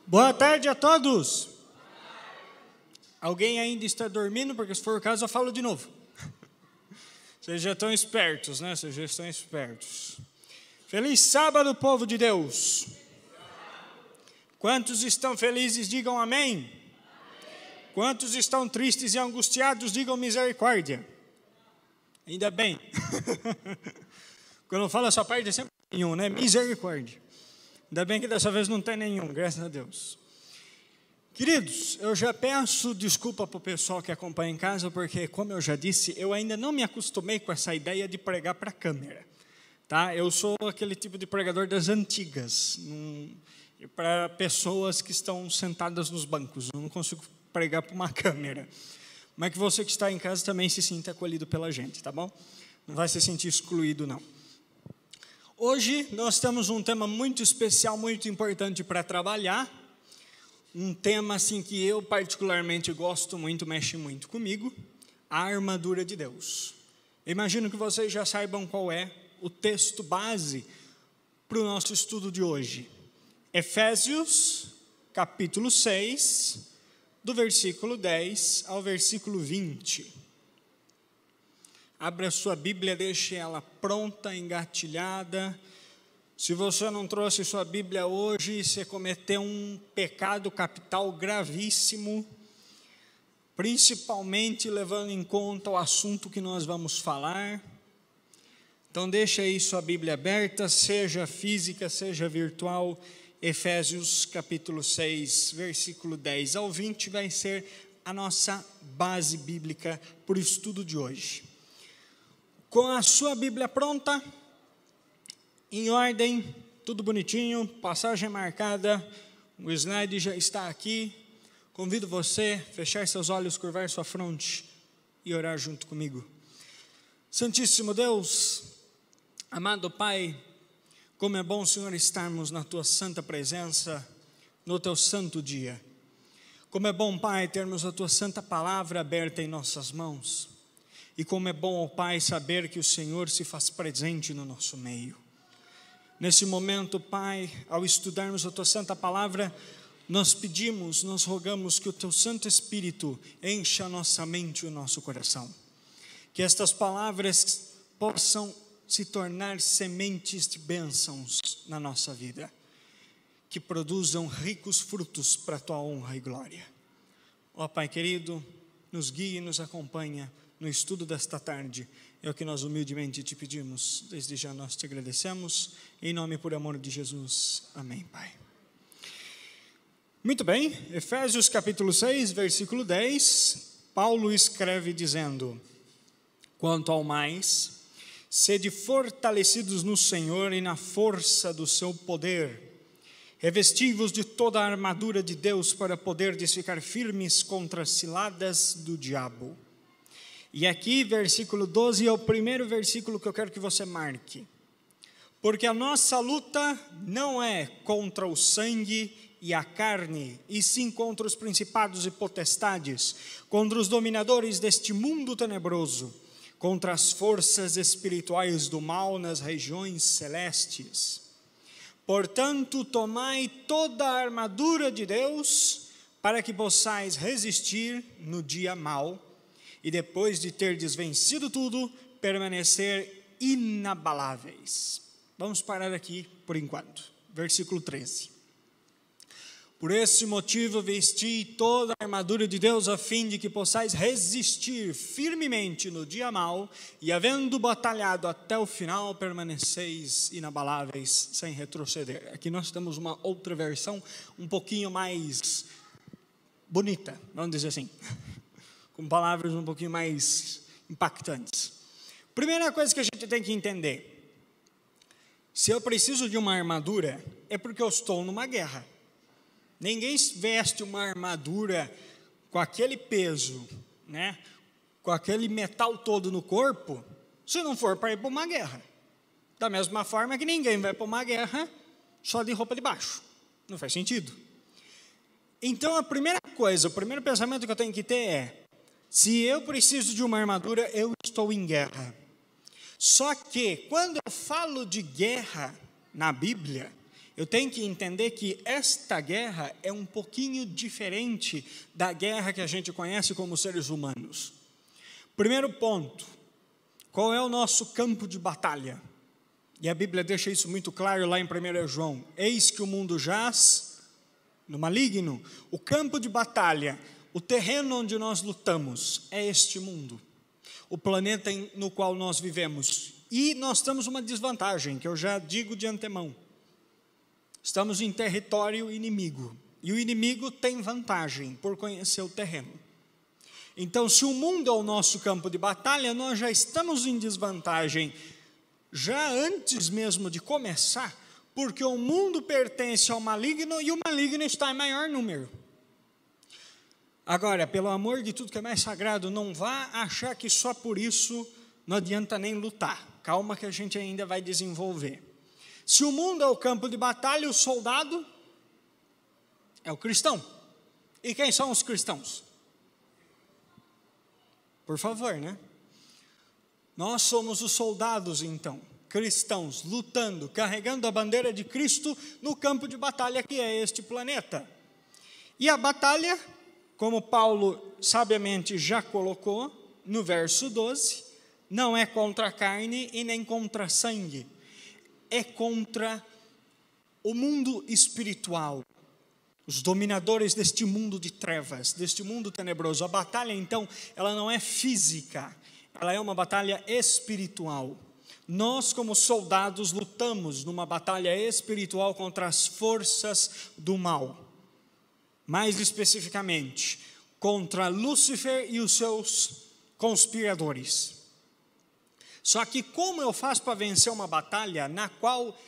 Boa tarde a todos. Alguém ainda está dormindo? Porque se for o caso eu falo de novo. Vocês já estão espertos, né? Vocês já estão espertos. Feliz sábado, povo de Deus. Quantos estão felizes, digam amém. Quantos estão tristes e angustiados, digam misericórdia. Ainda bem. Quando eu falo essa parte é sempre nenhum, né? Misericórdia. Ainda bem que dessa vez não tem nenhum, graças a Deus. Queridos, eu já peço desculpa para o pessoal que acompanha em casa, porque, como eu já disse, eu ainda não me acostumei com essa ideia de pregar para a câmera. Tá? Eu sou aquele tipo de pregador das antigas, para pessoas que estão sentadas nos bancos. Eu não consigo pregar para uma câmera. Mas que você que está em casa também se sinta acolhido pela gente, tá bom? Não vai se sentir excluído, não. Hoje nós temos um tema muito especial, muito importante para trabalhar. Um tema assim que eu particularmente gosto muito, mexe muito comigo, a armadura de Deus. Imagino que vocês já saibam qual é o texto base para o nosso estudo de hoje. Efésios, capítulo 6, do versículo 10 ao versículo 20. Abra a sua Bíblia, deixe ela pronta, engatilhada. Se você não trouxe sua Bíblia hoje, você cometeu um pecado capital gravíssimo, principalmente levando em conta o assunto que nós vamos falar. Então deixe aí sua Bíblia aberta, seja física, seja virtual. Efésios capítulo 6, versículo 10 ao 20 vai ser a nossa base bíblica para o estudo de hoje. Com a sua Bíblia pronta, em ordem, tudo bonitinho, passagem marcada, o slide já está aqui. Convido você a fechar seus olhos, curvar sua fronte e orar junto comigo. Santíssimo Deus, amado Pai, como é bom, Senhor, estarmos na Tua santa presença, no Teu santo dia. Como é bom, Pai, termos a Tua santa palavra aberta em nossas mãos. E como é bom, Pai, saber que o Senhor se faz presente no nosso meio. Nesse momento, Pai, ao estudarmos a Tua santa palavra, nós pedimos, nós rogamos que o Teu Santo Espírito encha a nossa mente e o nosso coração. Que estas palavras possam se tornar sementes de bênçãos na nossa vida. Que produzam ricos frutos para a Tua honra e glória. Ó Pai querido, nos guie e nos acompanha no estudo desta tarde. É o que nós humildemente te pedimos. Desde já nós te agradecemos. Em nome e por amor de Jesus. Amém, Pai. Muito bem. Efésios capítulo 6, versículo 10. Paulo escreve dizendo: quanto ao mais, sede fortalecidos no Senhor e na força do seu poder. Revesti-vos de toda a armadura de Deus para poderdes ficar firmes contra as ciladas do diabo. E aqui, versículo 12, é o primeiro versículo que eu quero que você marque. Porque a nossa luta não é contra o sangue e a carne, e sim contra os principados e potestades, contra os dominadores deste mundo tenebroso, contra as forças espirituais do mal nas regiões celestes. Portanto, tomai toda a armadura de Deus, para que possais resistir no dia mau, e depois de terdes vencido tudo, permanecer inabaláveis. Vamos parar aqui por enquanto. Versículo 13. Por esse motivo vesti toda a armadura de Deus, a fim de que possais resistir firmemente no dia mau, e havendo batalhado até o final, permaneceis inabaláveis, sem retroceder. Aqui nós temos uma outra versão, um pouquinho mais bonita, vamos dizer assim. Com palavras um pouquinho mais impactantes. Primeira coisa que a gente tem que entender: se eu preciso de uma armadura, é porque eu estou numa guerra. Ninguém veste uma armadura com aquele peso, né? Com aquele metal todo no corpo, se não for para ir para uma guerra. Da mesma forma que ninguém vai para uma guerra só de roupa de baixo. Não faz sentido. Então a primeira coisa, o primeiro pensamento que eu tenho que ter é: se eu preciso de uma armadura, eu estou em guerra. Só que, quando eu falo de guerra na Bíblia, eu tenho que entender que esta guerra é um pouquinho diferente da guerra que a gente conhece como seres humanos. Primeiro ponto, qual é o nosso campo de batalha? E a Bíblia deixa isso muito claro lá em 1 João. Eis que o mundo jaz no maligno. O campo de batalha, o terreno onde nós lutamos, é este mundo. O planeta no qual nós vivemos. E nós temos uma desvantagem, que eu já digo de antemão. Estamos em território inimigo. E o inimigo tem vantagem por conhecer o terreno. Então, se o mundo é o nosso campo de batalha, nós já estamos em desvantagem, já antes mesmo de começar, porque o mundo pertence ao maligno e o maligno está em maior número. Agora, pelo amor de tudo que é mais sagrado, não vá achar que só por isso não adianta nem lutar. Calma que a gente ainda vai desenvolver. Se o mundo é o campo de batalha, o soldado é o cristão. E quem são os cristãos? Por favor, né? Nós somos os soldados, então, cristãos, lutando, carregando a bandeira de Cristo no campo de batalha que é este planeta. E a batalha, como Paulo sabiamente já colocou no verso 12, não é contra a carne e nem contra sangue, é contra o mundo espiritual, os dominadores deste mundo de trevas, deste mundo tenebroso. A batalha, então, ela não é física, ela é uma batalha espiritual. Nós, como soldados, lutamos numa batalha espiritual contra as forças do mal. Mais especificamente, contra Lúcifer e os seus conspiradores. Só que como eu faço para vencer uma batalha na qual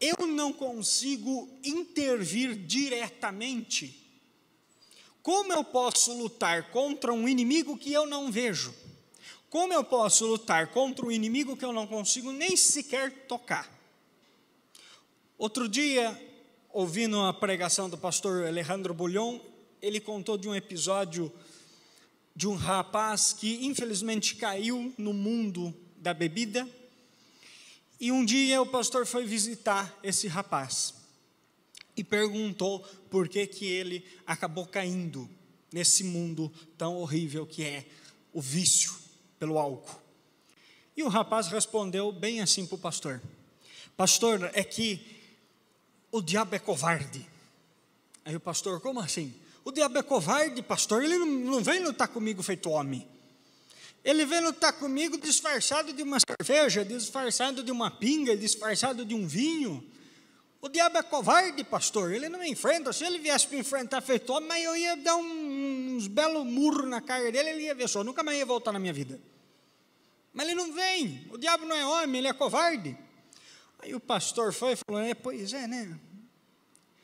eu não consigo intervir diretamente? Como eu posso lutar contra um inimigo que eu não vejo? Como eu posso lutar contra um inimigo que eu não consigo nem sequer tocar? Outro dia, ouvindo a pregação do pastor Alejandro Bulhon, ele contou de um episódio de um rapaz que infelizmente caiu no mundo da bebida, e um dia o pastor foi visitar esse rapaz e perguntou por que ele acabou caindo nesse mundo tão horrível que é o vício pelo álcool. E o rapaz respondeu bem assim para o pastor: pastor, é que o diabo é covarde. Aí o pastor: como assim? O diabo é covarde, pastor? Ele não vem lutar comigo feito homem. Ele vem lutar comigo disfarçado de uma cerveja, disfarçado de uma pinga, disfarçado de um vinho. O diabo é covarde, pastor. Ele não me enfrenta. Se ele viesse para enfrentar feito homem, mas eu ia dar uns belos murros na cara dele, ele ia ver só, nunca mais ia voltar na minha vida. Mas ele não vem. O diabo não é homem, ele é covarde. Aí o pastor foi e falou: pois é, né?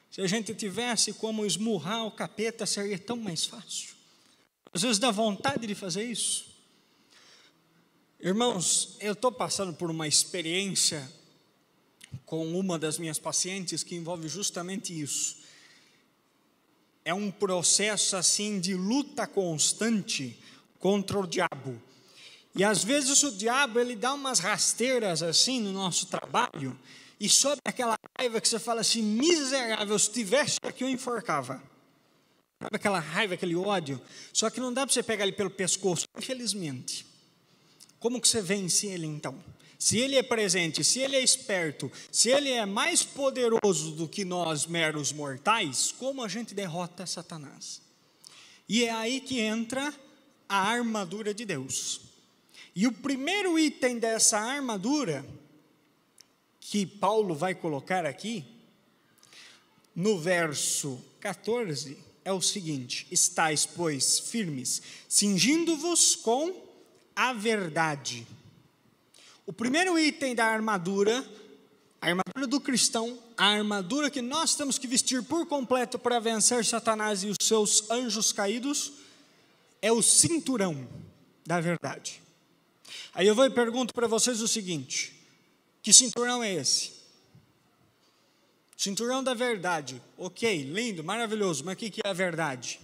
Se a gente tivesse como esmurrar o capeta, seria tão mais fácil. Às vezes dá vontade de fazer isso. Irmãos, eu estou passando por uma experiência com uma das minhas pacientes que envolve justamente isso. É um processo assim de luta constante contra o diabo. E às vezes o diabo ele dá umas rasteiras assim no nosso trabalho e sobe aquela raiva que você fala assim: miserável, se tivesse aqui eu enforcava. Sabe aquela raiva, aquele ódio? Só que não dá para você pegar ele pelo pescoço, infelizmente. Como que você vence ele então? Se ele é presente, se ele é esperto, se ele é mais poderoso do que nós meros mortais, como a gente derrota Satanás? E é aí que entra a armadura de Deus. E o primeiro item dessa armadura, que Paulo vai colocar aqui, no verso 14, é o seguinte: estais, pois, firmes, cingindo-vos com a verdade. O primeiro item da armadura, a armadura do cristão, a armadura que nós temos que vestir por completo para vencer Satanás e os seus anjos caídos, é o cinturão da verdade. Aí eu vou e pergunto para vocês o seguinte: que cinturão é esse? Cinturão da verdade. Ok, lindo, maravilhoso, mas o que é a verdade?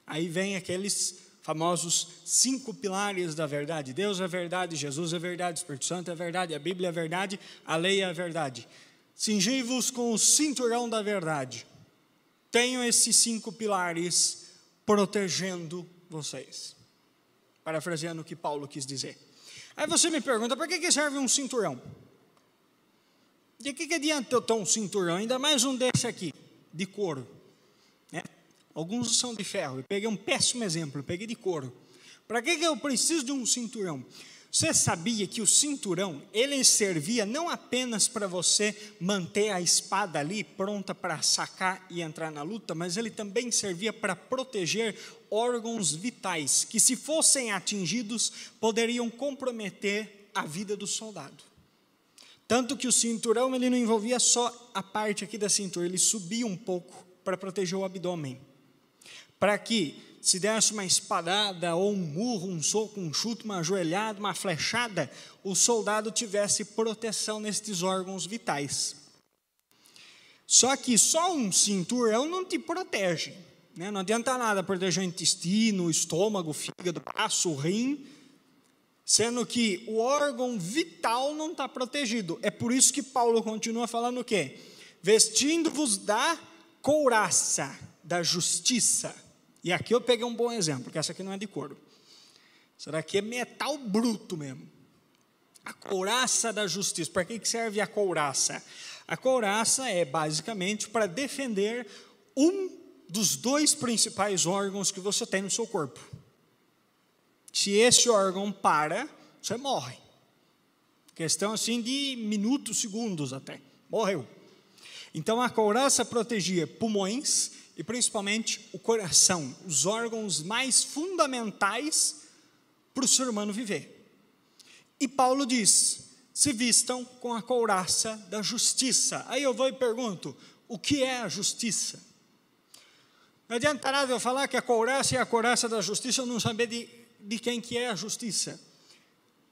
Aí vem aqueles famosos 5 pilares da verdade. Deus é verdade, Jesus é verdade, Espírito Santo é verdade, a Bíblia é verdade, a lei é a verdade. cingei-vos com o cinturão da verdade. Tenho esses 5 pilares protegendo vocês. Parafraseando o que Paulo quis dizer. Aí você me pergunta, para que serve um cinturão? De que adianta eu ter um cinturão, ainda mais um desse aqui, de couro? Né? Alguns são de ferro, eu peguei um péssimo exemplo, eu peguei de couro. Para que eu preciso de um cinturão? Você sabia que o cinturão, ele servia não apenas para você manter a espada ali, pronta para sacar e entrar na luta, mas ele também servia para proteger órgãos vitais, que se fossem atingidos, poderiam comprometer a vida do soldado. Tanto que o cinturão, ele não envolvia só a parte aqui da cintura, ele subia um pouco para proteger o abdômen. Para que, se desse uma espadada, ou um murro, um soco, um chute, uma ajoelhada, uma flechada, o soldado tivesse proteção nestes órgãos vitais. Só que só um cinturão não te protege, né? Não adianta nada proteger o intestino, o estômago, o fígado, o braço, o rim, sendo que o órgão vital não está protegido. É por isso que Paulo continua falando o quê? Vestindo-vos da couraça da justiça. E aqui eu peguei um bom exemplo, porque essa aqui não é de couro. Essa daqui é metal bruto mesmo. A couraça da justiça. Para que serve a couraça? A couraça é basicamente para defender um dos 2 principais órgãos que você tem no seu corpo. Se esse órgão para, você morre. Questão assim de minutos, segundos até. Morreu. Então a couraça protegia pulmões e principalmente o coração, os órgãos mais fundamentais para o ser humano viver. E Paulo diz, se vistam com a couraça da justiça. Aí eu vou e pergunto, o que é a justiça? Não adianta nada eu falar que a couraça é a couraça da justiça, eu não saber de quem que é a justiça.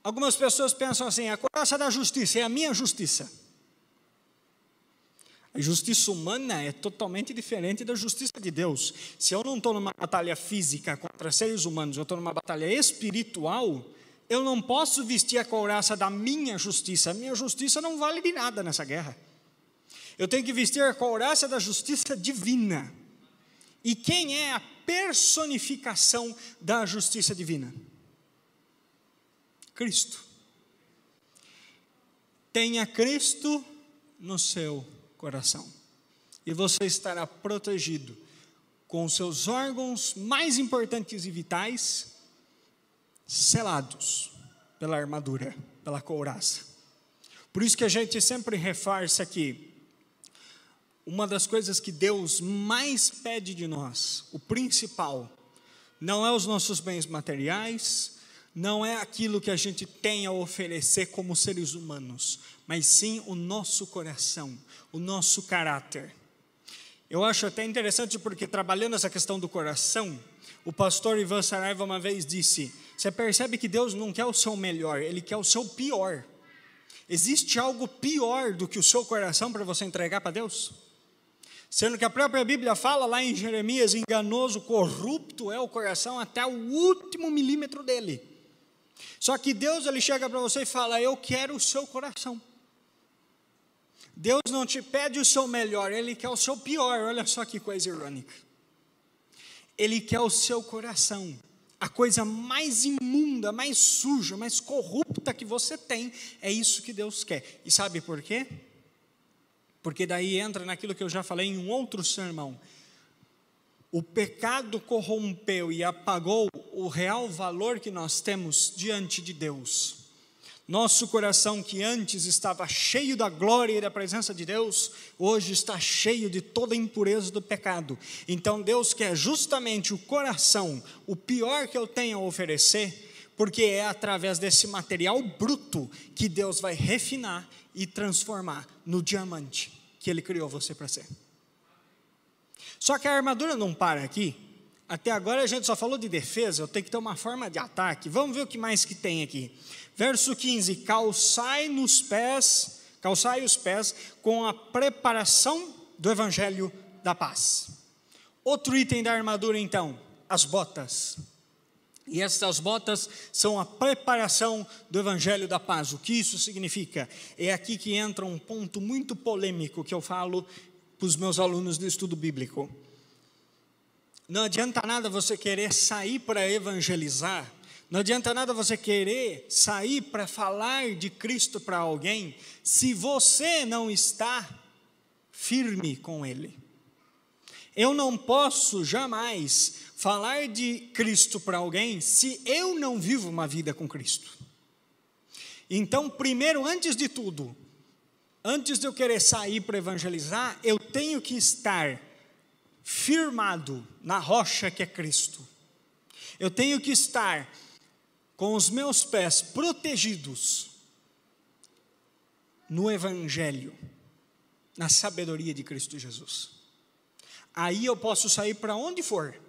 Algumas pessoas pensam assim, a couraça da justiça é a minha justiça. A justiça humana é totalmente diferente da justiça de Deus. Se eu não estou numa batalha física contra seres humanos, eu estou numa batalha espiritual, eu não posso vestir a couraça da minha justiça. A minha justiça não vale de nada nessa guerra. Eu tenho que vestir a couraça da justiça divina. E quem é a personificação da justiça divina? Cristo. Tenha Cristo no seu coração, e você estará protegido com os seus órgãos mais importantes e vitais selados pela armadura, pela couraça. Por isso que a gente sempre reforça aqui, uma das coisas que Deus mais pede de nós, o principal, não é os nossos bens materiais, não é aquilo que a gente tem a oferecer como seres humanos, mas sim o nosso coração, o nosso caráter. Eu acho até interessante porque trabalhando essa questão do coração, o pastor Ivan Saraiva uma vez disse, você percebe que Deus não quer o seu melhor, Ele quer o seu pior. Existe algo pior do que o seu coração para você entregar para Deus? Sendo que a própria Bíblia fala lá em Jeremias, enganoso, corrupto é o coração até o último milímetro dele. Só que Deus, Ele chega para você e fala, eu quero o seu coração. Deus não te pede o seu melhor, Ele quer o seu pior. Olha só que coisa irônica. Ele quer o seu coração. A coisa mais imunda, mais suja, mais corrupta que você tem, é isso que Deus quer. E sabe por quê? Porque daí entra naquilo que eu já falei em um outro sermão. O pecado corrompeu e apagou o real valor que nós temos diante de Deus. Nosso coração, que antes estava cheio da glória e da presença de Deus, hoje está cheio de toda a impureza do pecado. Então Deus quer justamente o coração, o pior que eu tenho a oferecer, porque é através desse material bruto que Deus vai refinar e transformar no diamante que Ele criou você para ser. Só que a armadura não para aqui. Até agora a gente só falou de defesa, eu tenho que ter uma forma de ataque. Vamos ver o que mais que tem aqui. Verso 15, calçai os pés com a preparação do evangelho da paz. Outro item da armadura então, as botas. E estas botas são a preparação do Evangelho da Paz. O que isso significa? É aqui que entra um ponto muito polêmico que eu falo para os meus alunos de estudo bíblico. Não adianta nada você querer sair para evangelizar, não adianta nada você querer sair para falar de Cristo para alguém, se você não está firme com Ele. Eu não posso jamais falar de Cristo para alguém se eu não vivo uma vida com Cristo. Então, primeiro, antes de tudo, antes de eu querer sair para evangelizar, eu tenho que estar firmado na rocha que é Cristo. Eu tenho que estar com os meus pés protegidos no Evangelho, na sabedoria de Cristo Jesus. Aí eu posso sair para onde for,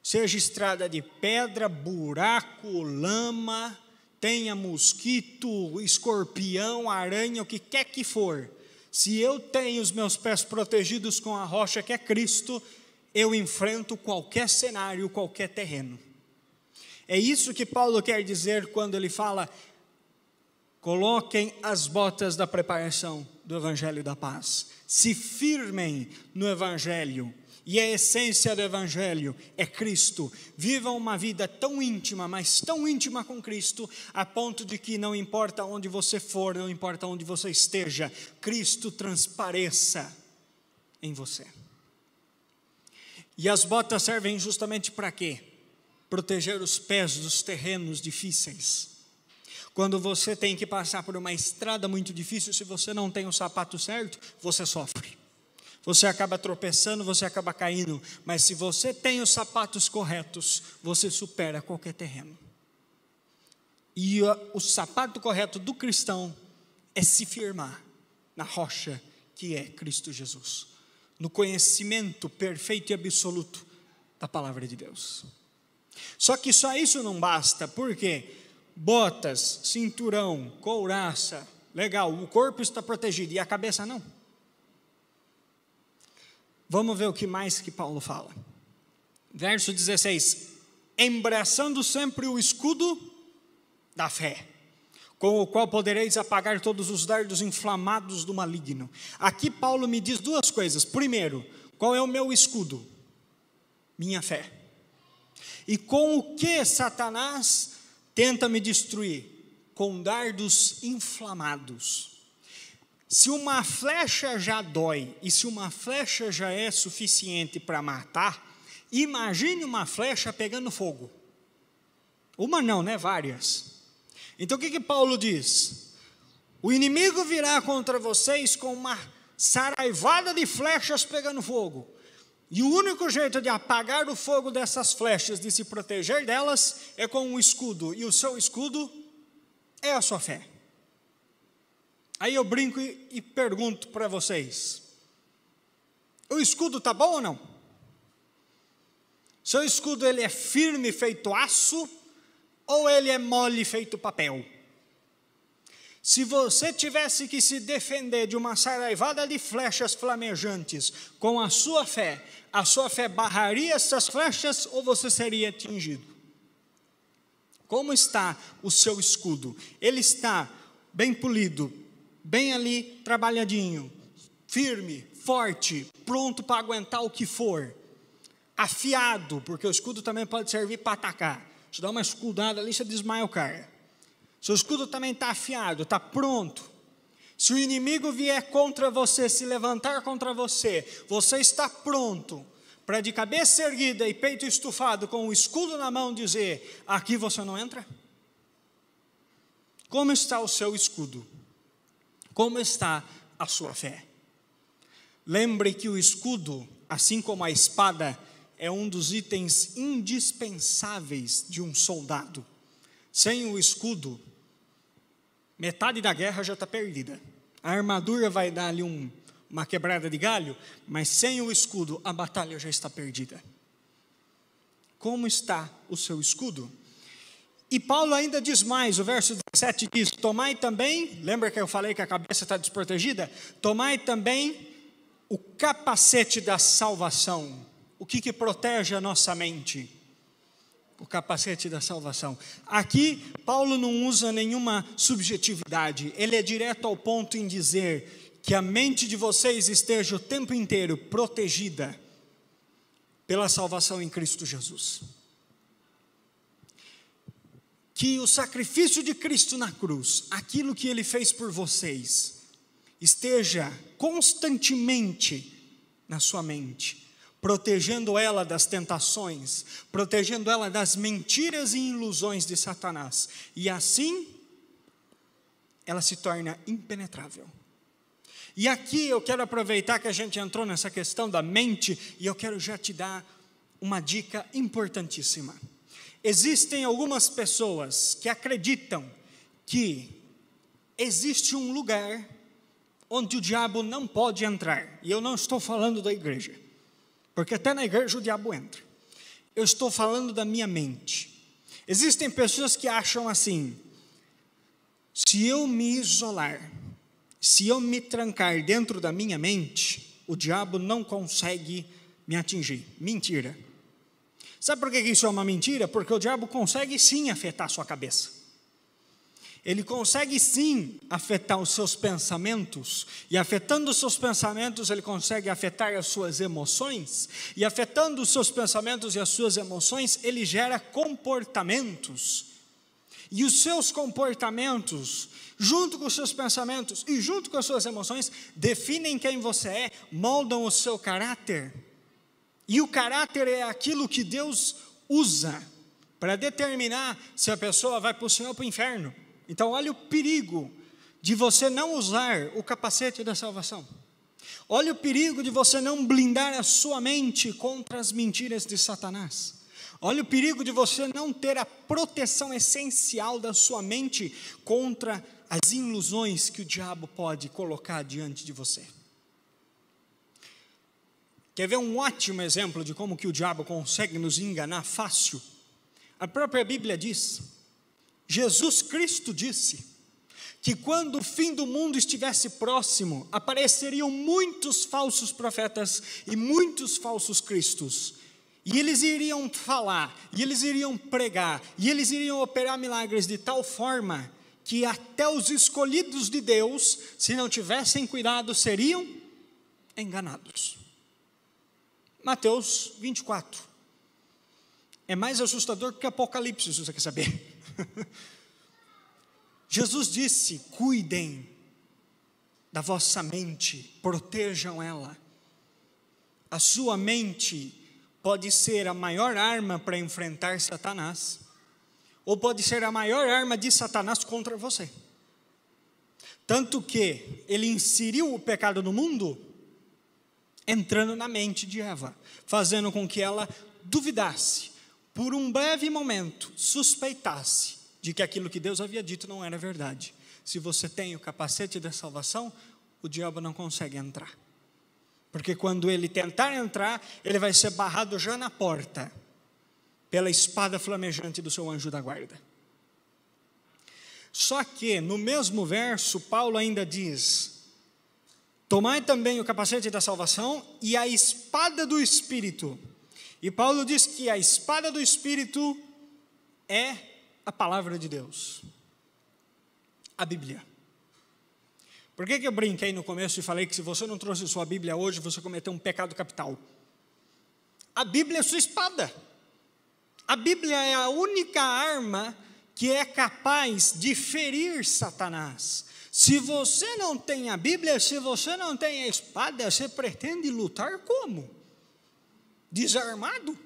seja estrada de pedra, buraco, lama, tenha mosquito, escorpião, aranha, o que quer que for. Se eu tenho os meus pés protegidos com a rocha que é Cristo, eu enfrento qualquer cenário, qualquer terreno. É isso que Paulo quer dizer quando ele fala: coloquem as botas da preparação do Evangelho da Paz. Se firmem no Evangelho. E a essência do Evangelho é Cristo. Vivam uma vida tão íntima, mas tão íntima com Cristo, a ponto de que não importa onde você for, não importa onde você esteja, Cristo transpareça em você. E as botas servem justamente para quê? Proteger os pés dos terrenos difíceis. Quando você tem que passar por uma estrada muito difícil, se você não tem o sapato certo, você sofre. Você acaba tropeçando, você acaba caindo, mas se você tem os sapatos corretos, você supera qualquer terreno. E o sapato correto do cristão é se firmar na rocha que é Cristo Jesus, no conhecimento perfeito e absoluto da palavra de Deus. Só que só isso não basta, porque botas, cinturão, couraça, legal, o corpo está protegido e a cabeça não. Vamos ver o que mais que Paulo fala. Verso 16: embraçando sempre o escudo da fé, com o qual podereis apagar todos os dardos inflamados do maligno. Aqui Paulo me diz duas coisas. Primeiro, qual é o meu escudo? Minha fé. E com o que Satanás tenta me destruir? Com dardos inflamados. Se uma flecha já dói, e se uma flecha já é suficiente para matar, imagine uma flecha pegando fogo. Uma não, né? Várias. Então o que Paulo diz? O inimigo virá contra vocês com uma saraivada de flechas pegando fogo. E o único jeito de apagar o fogo dessas flechas, de se proteger delas, é com um escudo. E o seu escudo é a sua fé. Aí eu brinco e pergunto para vocês: o escudo está bom ou não? Seu escudo ele é firme feito aço ou ele é mole feito papel? Se você tivesse que se defender de uma saraivada de flechas flamejantes com a sua fé barraria essas flechas ou você seria atingido? Como está o seu escudo? Ele está bem polido, bem ali trabalhadinho, firme, forte, pronto para aguentar o que for, afiado, porque o escudo também pode servir para atacar. Você dá uma escudada ali, você desmaia o cara. Seu escudo também está afiado, está pronto. Se o inimigo vier contra você, se levantar contra você, você está pronto para, de cabeça erguida e peito estufado, com o escudo na mão, dizer: aqui você não entra? Como está o seu escudo? Como está a sua fé? Lembre que o escudo, assim como a espada, é um dos itens indispensáveis de um soldado. Sem o escudo, metade da guerra já está perdida. A armadura vai dar ali uma quebrada de galho, mas sem o escudo, a batalha já está perdida. Como está o seu escudo? E Paulo ainda diz mais, o verso 17 diz: tomai também, lembra que eu falei que a cabeça está desprotegida? Tomai também o capacete da salvação. O que protege a nossa mente? o capacete da salvação. Aqui, Paulo não usa nenhuma subjetividade, ele é direto ao ponto em dizer que a mente de vocês esteja o tempo inteiro protegida pela salvação em Cristo Jesus. Que o sacrifício de Cristo na cruz, aquilo que Ele fez por vocês, esteja constantemente na sua mente, protegendo ela das tentações, protegendo ela das mentiras e ilusões de Satanás, e assim, ela se torna impenetrável. E aqui eu quero aproveitar que a gente entrou nessa questão da mente, e eu quero já te dar uma dica importantíssima. Existem algumas pessoas que acreditam que existe um lugar onde o diabo não pode entrar, e eu não estou falando da igreja, porque até na igreja o diabo entra. Eu estou falando da minha mente. Existem pessoas que acham assim: se eu me isolar, se eu me trancar dentro da minha mente, o diabo não consegue me atingir. Mentira. Sabe por que isso é uma mentira? Porque o diabo consegue sim afetar a sua cabeça. Ele consegue sim afetar os seus pensamentos, e afetando os seus pensamentos, ele consegue afetar as suas emoções, e afetando os seus pensamentos e as suas emoções, ele gera comportamentos. E os seus comportamentos, junto com os seus pensamentos e junto com as suas emoções, definem quem você é, moldam o seu caráter. E o caráter é aquilo que Deus usa para determinar se a pessoa vai para o céu ou para o inferno. Então olha o perigo de você não usar o capacete da salvação. Olha o perigo de você não blindar a sua mente contra as mentiras de Satanás. Olha o perigo de você não ter a proteção essencial da sua mente contra as ilusões que o diabo pode colocar diante de você. Quer ver um ótimo exemplo de como que o diabo consegue nos enganar fácil? A própria Bíblia diz, Jesus Cristo disse, que quando o fim do mundo estivesse próximo, apareceriam muitos falsos profetas e muitos falsos cristos. E eles iriam falar, e eles iriam pregar, e eles iriam operar milagres de tal forma que até os escolhidos de Deus, se não tivessem cuidado, seriam enganados. Mateus 24. É mais assustador que Apocalipse, se você quer saber. Jesus disse: cuidem da vossa mente, protejam ela. A sua mente pode ser a maior arma para enfrentar Satanás, ou pode ser a maior arma de Satanás contra você. Tanto que ele inseriu o pecado no mundo, entrando na mente de Eva, fazendo com que ela duvidasse, por um breve momento, suspeitasse de que aquilo que Deus havia dito não era verdade. Se você tem o capacete da salvação, o diabo não consegue entrar. Porque quando ele tentar entrar, ele vai ser barrado já na porta, pela espada flamejante do seu anjo da guarda. Só que, no mesmo verso, Paulo ainda diz: tomai também o capacete da salvação e a espada do Espírito. E Paulo diz que a espada do Espírito é a palavra de Deus, a Bíblia. Por que eu brinquei no começo e falei que se você não trouxe sua Bíblia hoje, você cometeu um pecado capital? A Bíblia é sua espada. A Bíblia é a única arma que é capaz de ferir Satanás. Se você não tem a Bíblia, se você não tem a espada, você pretende lutar como? Desarmado?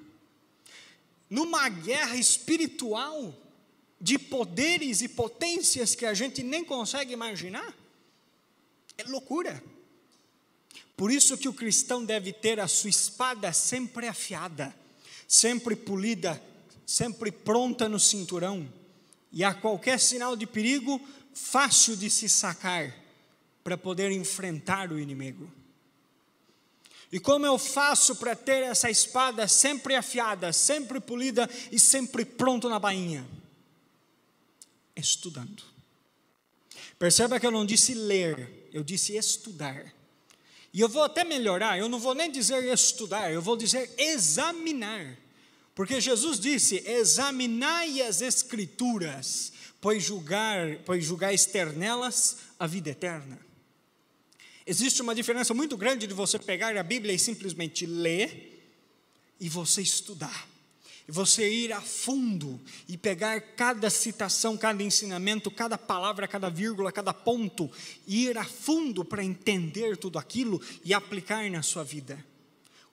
Numa guerra espiritual de poderes e potências que a gente nem consegue imaginar? É loucura. Por isso que o cristão deve ter a sua espada sempre afiada, sempre polida, sempre pronta no cinturão, e a qualquer sinal de perigo, fácil de se sacar, para poder enfrentar o inimigo. E como eu faço para ter essa espada sempre afiada, sempre polida e sempre pronto na bainha? Estudando. Perceba que eu não disse ler, eu disse estudar. E eu vou até melhorar, eu não vou nem dizer estudar, eu vou dizer examinar. Porque Jesus disse: examinai as Escrituras, pois julgais ter nelas a vida eterna. Existe uma diferença muito grande de você pegar a Bíblia e simplesmente ler, e você estudar, e você ir a fundo, e pegar cada citação, cada ensinamento, cada palavra, cada vírgula, cada ponto, e ir a fundo para entender tudo aquilo e aplicar na sua vida.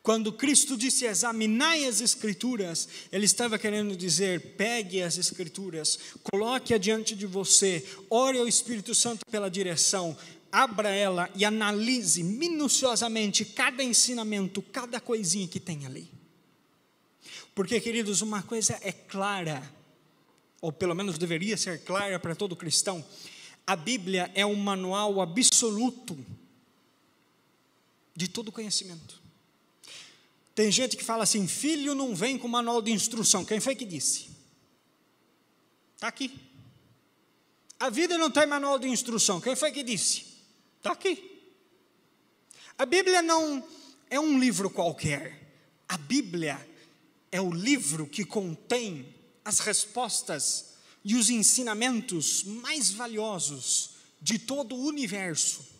Quando Cristo disse: examinai as Escrituras, Ele estava querendo dizer: pegue as Escrituras, coloque-a diante de você, ore ao Espírito Santo pela direção, abra ela e analise minuciosamente cada ensinamento, cada coisinha que tem ali. Porque, queridos, uma coisa é clara, ou pelo menos deveria ser clara para todo cristão: a Bíblia é um manual absoluto de todo conhecimento. Tem gente que fala assim: filho não vem com manual de instrução. Quem foi que disse? Está aqui. A vida não tem manual de instrução. Quem foi que disse? Está aqui. A Bíblia não é um livro qualquer. A Bíblia é o livro que contém as respostas e os ensinamentos mais valiosos de todo o universo.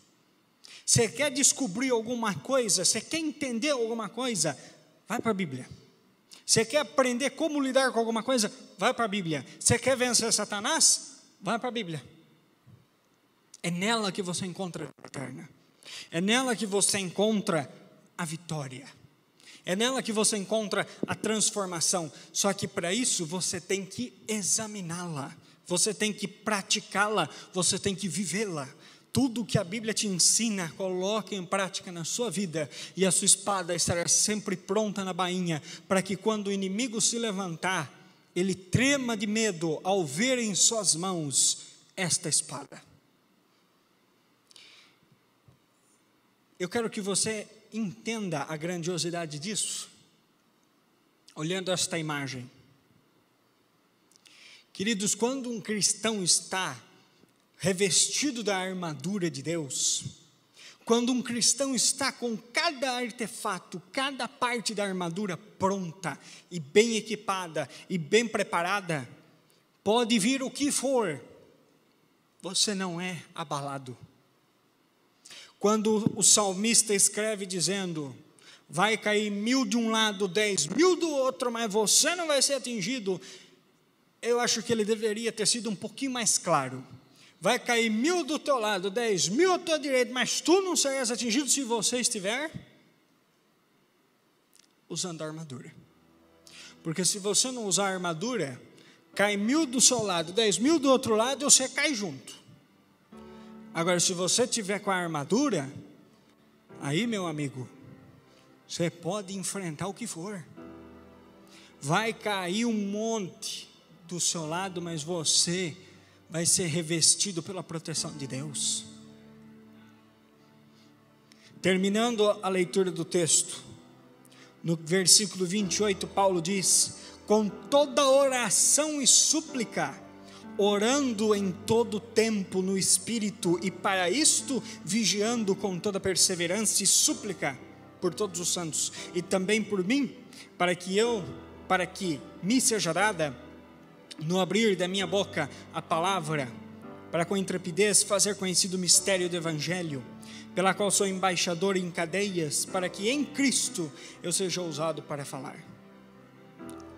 Você quer descobrir alguma coisa, você quer entender alguma coisa, vai para a Bíblia. Você quer aprender como lidar com alguma coisa, vai para a Bíblia. Você quer vencer Satanás, vai para a Bíblia. É nela que você encontra a vida eterna. É nela que você encontra a vitória. É nela que você encontra a transformação. Só que para isso você tem que examiná-la, você tem que praticá-la, você tem que vivê-la. Tudo que a Bíblia te ensina, coloque em prática na sua vida, e a sua espada estará sempre pronta na bainha, para que quando o inimigo se levantar, ele trema de medo ao ver em suas mãos esta espada. Eu quero que você entenda a grandiosidade disso, olhando esta imagem. Queridos, quando um cristão está revestido da armadura de Deus, quando um cristão está com cada artefato, cada parte da armadura pronta e bem equipada e bem preparada, pode vir o que for, você não é abalado. Quando o salmista escreve dizendo: vai cair 1000 de um lado, 10.000 do outro, mas você não vai ser atingido, eu acho que ele deveria ter sido um pouquinho mais claro. Vai cair 1000 do teu lado, 10.000 à tua direita, mas tu não serás atingido se você estiver usando a armadura. Porque se você não usar a armadura, cai 1000 do seu lado, 10.000 do outro lado, e você cai junto. Agora, se você tiver com a armadura, aí, meu amigo, você pode enfrentar o que for. Vai cair um monte do seu lado, mas você vai ser revestido pela proteção de Deus. Terminando a leitura do texto, no versículo 28, Paulo diz: com toda oração e súplica, orando em todo tempo no Espírito, e para isto vigiando com toda perseverança e súplica por todos os santos, e também por mim, para que me seja dada, no abrir da minha boca, a palavra, para com intrepidez fazer conhecido o mistério do Evangelho, pela qual sou embaixador em cadeias, para que em Cristo eu seja ousado para falar,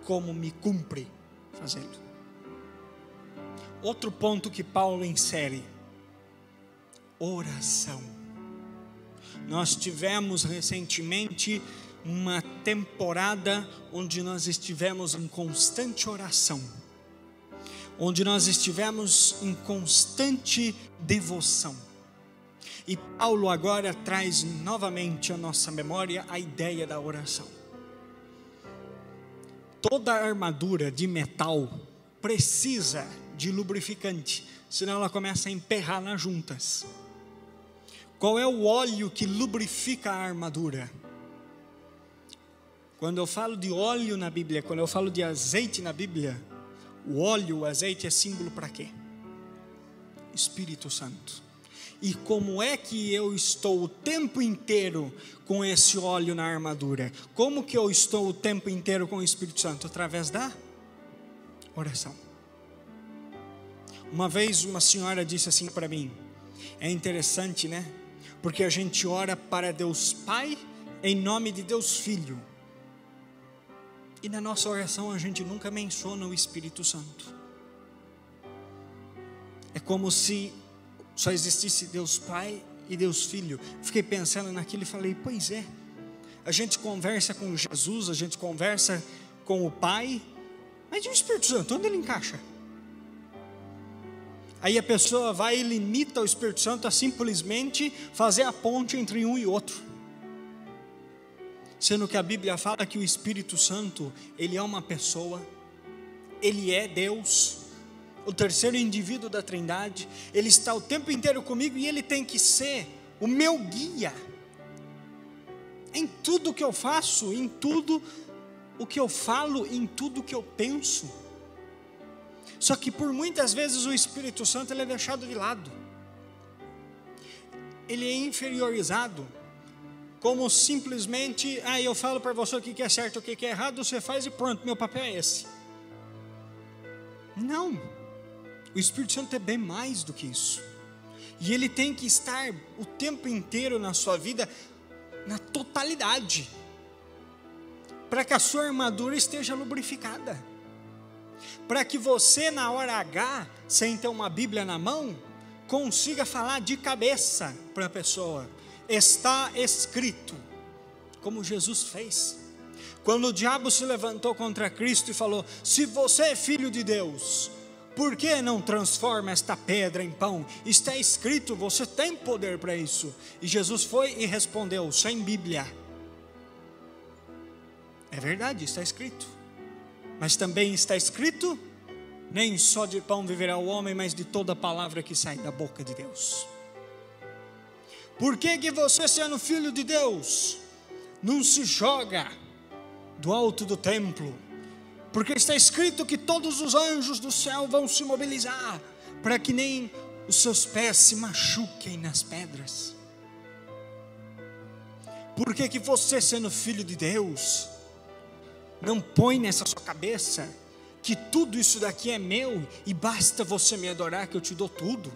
como me cumpre fazê-lo. Outro ponto que Paulo insere: oração. Nós tivemos recentemente uma temporada onde nós estivemos em constante oração, onde nós estivemos em constante devoção. E Paulo agora traz novamente à nossa memória a ideia da oração. Toda armadura de metal precisa de lubrificante, senão ela começa a emperrar nas juntas. Qual é o óleo que lubrifica a armadura? Quando eu falo de óleo na Bíblia, quando eu falo de azeite na Bíblia, o óleo, o azeite é símbolo para quê? Espírito Santo. E como é que eu estou o tempo inteiro com esse óleo na armadura? Como que eu estou o tempo inteiro com o Espírito Santo? Através da oração. Uma vez uma senhora disse assim para mim: é interessante, né? Porque a gente ora para Deus Pai em nome de Deus Filho, e na nossa oração a gente nunca menciona o Espírito Santo. É como se só existisse Deus Pai e Deus Filho. Fiquei pensando naquilo e falei: pois é, a gente conversa com Jesus, a gente conversa com o Pai, mas e o Espírito Santo, onde ele encaixa? Aí a pessoa vai e limita o Espírito Santo a simplesmente fazer a ponte entre um e outro, sendo que a Bíblia fala que o Espírito Santo, ele é uma pessoa, ele é Deus, o terceiro indivíduo da Trindade. Ele está o tempo inteiro comigo e ele tem que ser o meu guia em tudo que eu faço, em tudo o que eu falo, em tudo que eu penso. Só que por muitas vezes o Espírito Santo ele é deixado de lado, ele é inferiorizado, como simplesmente: eu falo para você o que é certo, o que é errado, você faz e pronto, meu papel é esse. Não, o Espírito Santo é bem mais do que isso, e ele tem que estar o tempo inteiro na sua vida, na totalidade, para que a sua armadura esteja lubrificada, para que você na hora H, sem ter uma Bíblia na mão, consiga falar de cabeça para a pessoa: está escrito, como Jesus fez. Quando o diabo se levantou contra Cristo e falou: se você é filho de Deus, por que não transforma esta pedra em pão? Está escrito, você tem poder para isso. E Jesus foi e respondeu: sem Bíblia. É verdade, está escrito, mas também está escrito: nem só de pão viverá o homem, mas de toda palavra que sai da boca de Deus. Por que você, sendo filho de Deus, não se joga do alto do templo? Porque está escrito que todos os anjos do céu vão se mobilizar, para que nem os seus pés se machuquem nas pedras. Por que você, sendo filho de Deus, não põe nessa sua cabeça que tudo isso daqui é meu e basta você me adorar que eu te dou tudo?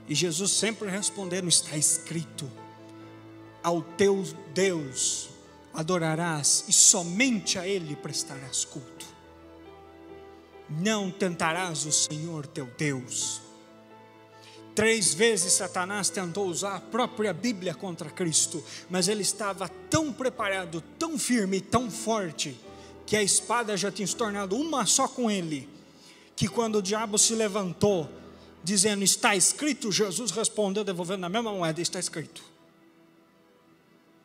E Jesus sempre respondendo: está escrito, ao teu Deus adorarás e somente a Ele prestarás culto. Não tentarás o Senhor teu Deus. 3 vezes Satanás tentou usar a própria Bíblia contra Cristo, mas ele estava tão preparado, tão firme, tão forte, que a espada já tinha se tornado uma só com ele, que quando o diabo se levantou, dizendo: está escrito, Jesus respondeu devolvendo na mesma moeda: está escrito.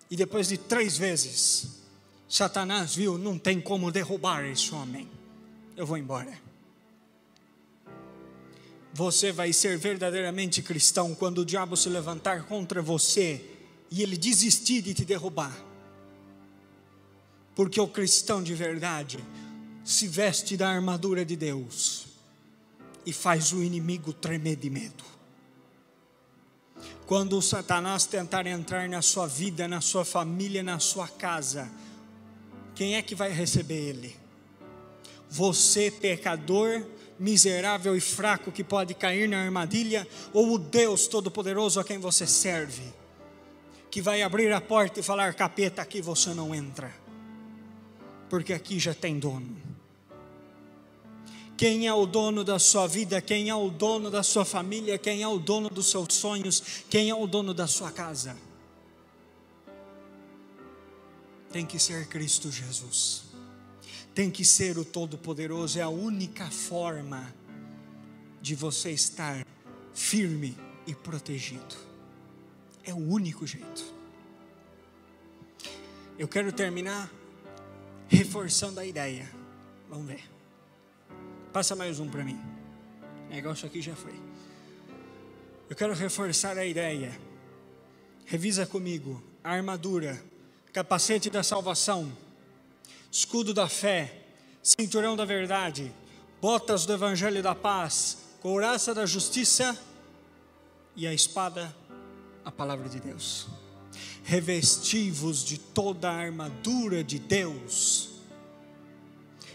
E depois de 3 vezes, Satanás viu: não tem como derrubar esse homem, eu vou embora. Você vai ser verdadeiramente cristão quando o diabo se levantar contra você e ele desistir de te derrubar, porque o cristão de verdade se veste da armadura de Deus e faz o inimigo tremer de medo. Quando o Satanás tentar entrar na sua vida, na sua família, na sua casa, quem é que vai receber ele? Você, pecador, miserável e fraco, que pode cair na armadilha, ou o Deus Todo-Poderoso a quem você serve, que vai abrir a porta e falar: capeta, aqui você não entra, porque aqui já tem dono. Quem é o dono da sua vida? Quem é o dono da sua família? Quem é o dono dos seus sonhos? Quem é o dono da sua casa? Tem que ser Cristo Jesus, tem que ser o Todo-Poderoso. É a única forma de você estar firme e protegido, é o único jeito. Eu quero terminar reforçando a ideia. Vamos ver, passa mais um para mim. O negócio aqui já foi. Eu quero reforçar a ideia. Revisa comigo: a armadura, capacete da salvação, escudo da fé, cinturão da verdade, botas do evangelho da paz, couraça da justiça e a espada, a palavra de Deus. Revesti-vos de toda a armadura de Deus.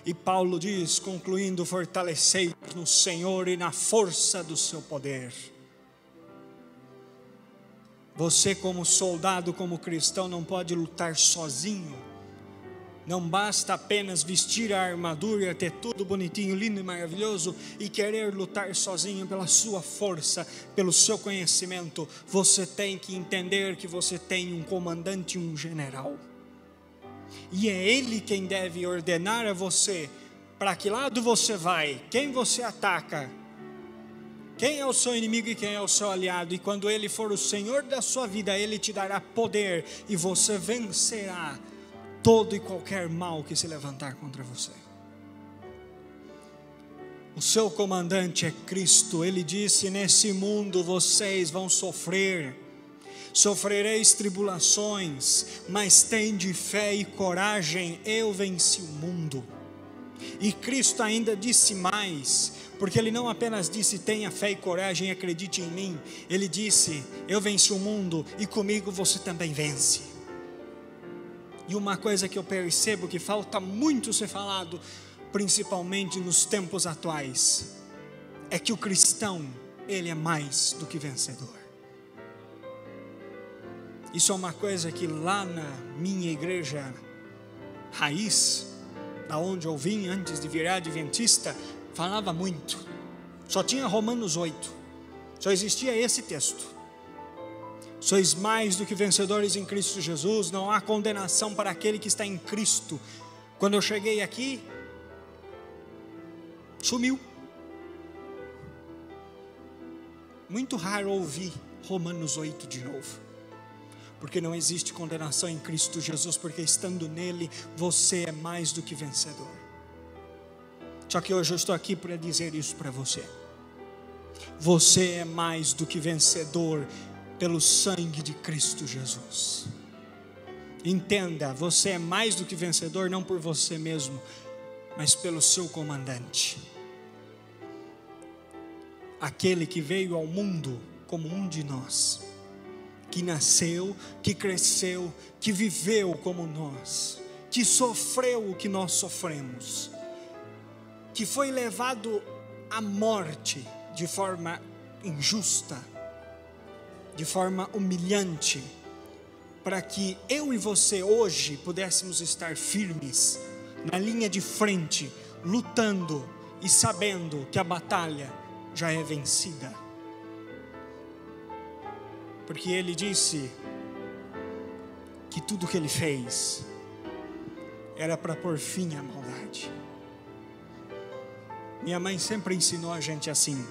E Paulo diz, concluindo: fortalecei-vos no Senhor e na força do seu poder. Você, como soldado, como cristão, não pode lutar sozinho. Não basta apenas vestir a armadura, ter tudo bonitinho, lindo e maravilhoso e querer lutar sozinho pela sua força, pelo seu conhecimento. Você tem que entender que você tem um comandante, um general. E é ele quem deve ordenar a você para que lado você vai, quem você ataca, quem é o seu inimigo e quem é o seu aliado. E quando ele for o Senhor da sua vida, ele te dará poder e você vencerá todo e qualquer mal que se levantar contra você. O seu comandante é Cristo. Ele disse: nesse mundo vocês vão sofrer, sofrereis tribulações, mas tende fé e coragem, eu venci o mundo. E Cristo ainda disse mais, porque ele não apenas disse: tenha fé e coragem, acredite em mim. Ele disse: eu venci o mundo e comigo você também vence. E uma coisa que eu percebo que falta muito ser falado, principalmente nos tempos atuais, é que o cristão, ele é mais do que vencedor. Isso é uma coisa que lá na minha igreja raiz, da onde eu vim antes de virar adventista, falava muito. Só tinha Romanos 8, só existia esse texto: sois mais do que vencedores em Cristo Jesus, não há condenação para aquele que está em Cristo. Quando eu cheguei aqui, sumiu. Muito raro ouvir Romanos 8 de novo, porque não existe condenação em Cristo Jesus, porque estando nele, você é mais do que vencedor. Só que hoje eu estou aqui para dizer isso para você: você é mais do que vencedor pelo sangue de Cristo Jesus. Entenda, você é mais do que vencedor não por você mesmo, mas pelo seu comandante, aquele que veio ao mundo como um de nós, que nasceu, que cresceu, que viveu como nós, que sofreu o que nós sofremos, que foi levado à morte de forma injusta, de forma humilhante, para que eu e você hoje pudéssemos estar firmes na linha de frente, lutando e sabendo que a batalha já é vencida. Porque ele disse que tudo que ele fez era para pôr fim à maldade. Minha mãe sempre ensinou a gente assim: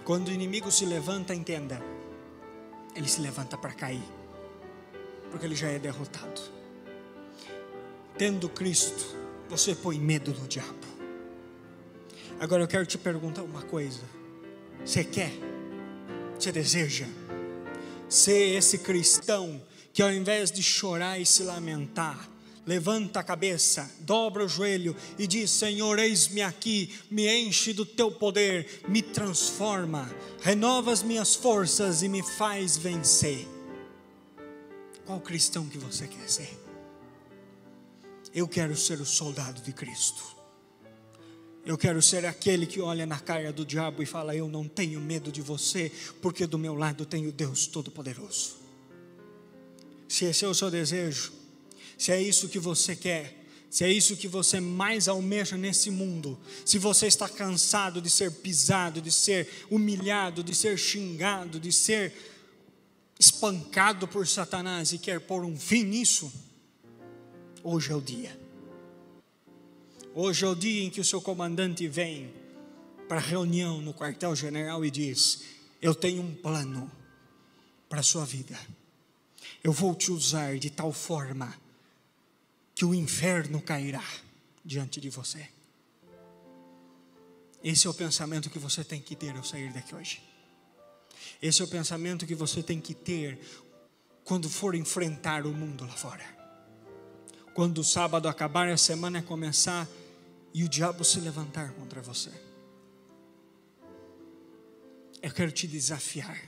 quando o inimigo se levanta, entenda, ele se levanta para cair, porque ele já é derrotado. Tendo Cristo, você põe medo no diabo. Agora eu quero te perguntar uma coisa: você quer, você deseja ser esse cristão que ao invés de chorar e se lamentar, levanta a cabeça, dobra o joelho e diz: Senhor, eis-me aqui, me enche do teu poder, me transforma, renova as minhas forças e me faz vencer? Qual cristão que você quer ser? Eu quero ser o soldado de Cristo. Eu quero ser aquele que olha na cara do diabo e fala: eu não tenho medo de você, porque do meu lado tenho Deus Todo-Poderoso. Se esse é o seu desejo, se é isso que você quer, se é isso que você mais almeja nesse mundo, se você está cansado de ser pisado, de ser humilhado, de ser xingado, de ser espancado por Satanás e quer pôr um fim nisso, hoje é o dia. Hoje é o dia em que o seu comandante vem para a reunião no quartel-general e diz: eu tenho um plano para a sua vida. Eu vou te usar de tal forma que o inferno cairá diante de você. Esse é o pensamento que você tem que ter ao sair daqui hoje. Esse é o pensamento que você tem que ter quando for enfrentar o mundo lá fora. Quando o sábado acabar, a semana começar e o diabo se levantar contra você. Eu quero te desafiar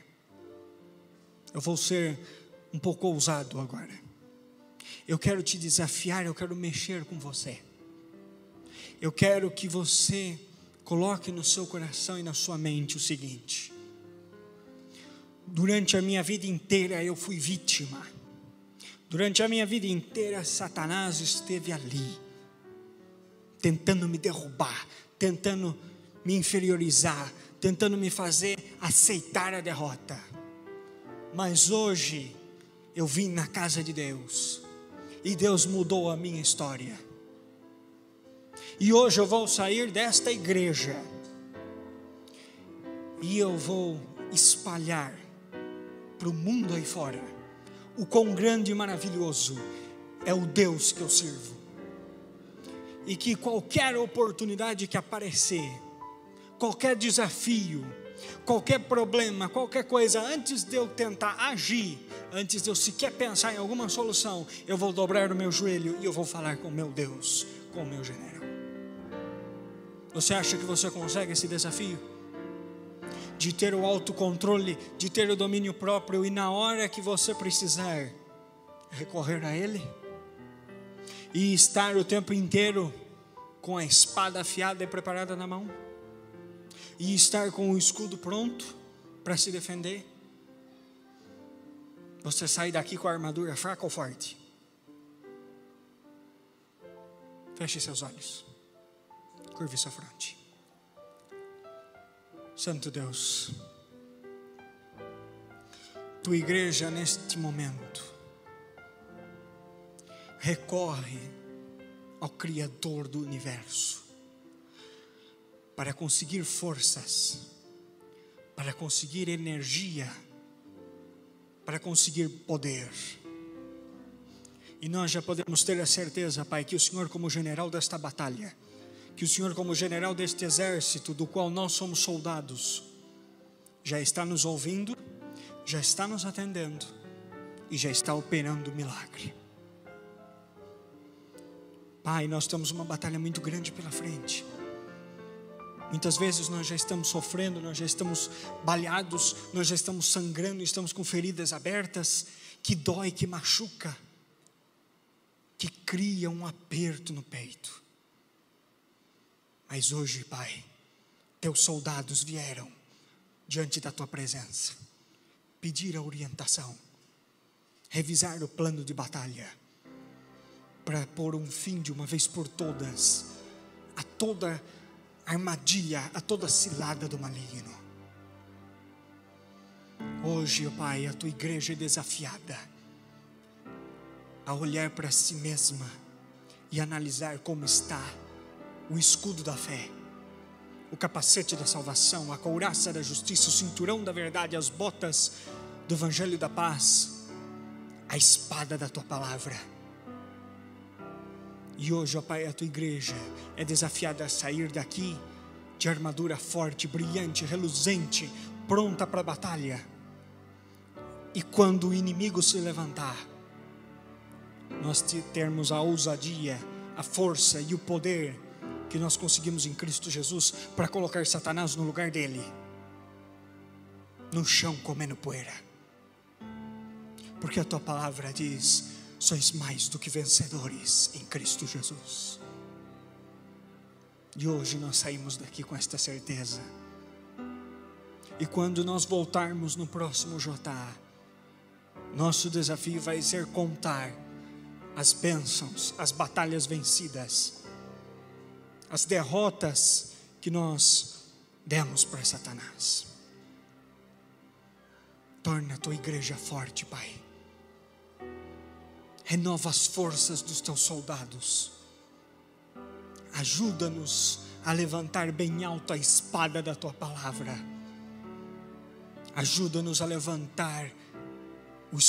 Eu vou ser um pouco ousado agora. Eu quero te desafiar, eu quero mexer com você. Eu quero que você coloque no seu coração e na sua mente o seguinte: durante a minha vida inteira eu fui vítima. Durante a minha vida inteira Satanás esteve ali, tentando me derrubar, tentando me inferiorizar, tentando me fazer aceitar a derrota. Mas hoje eu vim na casa de Deus e Deus mudou a minha história. E hoje eu vou sair desta igreja e eu vou espalhar para o mundo aí fora o quão grande e maravilhoso é o Deus que eu sirvo. E que qualquer oportunidade que aparecer, qualquer desafio, qualquer problema, qualquer coisa, antes de eu tentar agir, antes de eu sequer pensar em alguma solução, eu vou dobrar o meu joelho e eu vou falar com o meu Deus, com o meu general. Você acha que você consegue esse desafio? De ter o autocontrole, de ter o domínio próprio e na hora que você precisar, recorrer a Ele? E estar o tempo inteiro com a espada afiada e preparada na mão? E estar com o escudo pronto para se defender? Você sai daqui com a armadura fraca ou forte? Feche seus olhos, curve sua fronte. Santo Deus, tua igreja neste momento recorre ao Criador do universo para conseguir forças, para conseguir energia, para conseguir poder. E nós já podemos ter a certeza, Pai, que o Senhor, como general desta batalha, que o Senhor, como general deste exército, do qual nós somos soldados, já está nos ouvindo, já está nos atendendo e já está operando o milagre. Pai, nós temos uma batalha muito grande pela frente. Muitas vezes nós já estamos sofrendo, nós já estamos baleados, nós já estamos sangrando, estamos com feridas abertas, que dói, que machuca, que cria um aperto no peito. Mas hoje, Pai, teus soldados vieram diante da tua presença, pedir a orientação, revisar o plano de batalha, para pôr um fim de uma vez por todas a toda armadilha, a toda cilada do maligno. Hoje, ó Pai, a tua igreja é desafiada a olhar para si mesma e analisar como está o escudo da fé, o capacete da salvação, a couraça da justiça, o cinturão da verdade, as botas do evangelho da paz, a espada da tua palavra. E hoje, ó Pai, a tua igreja é desafiada a sair daqui de armadura forte, brilhante, reluzente, pronta para a batalha. E quando o inimigo se levantar, nós termos a ousadia, a força e o poder que nós conseguimos em Cristo Jesus para colocar Satanás no lugar dele, no chão comendo poeira. Porque a tua palavra diz: sois mais do que vencedores em Cristo Jesus. E hoje nós saímos daqui com esta certeza. E quando nós voltarmos no próximo JA, nosso desafio vai ser contar as bênçãos, as batalhas vencidas, as derrotas que nós demos para Satanás. Torna a tua igreja forte, Pai. Renova as forças dos teus soldados. Ajuda-nos a levantar bem alto a espada da tua palavra. Ajuda-nos a levantar o escudo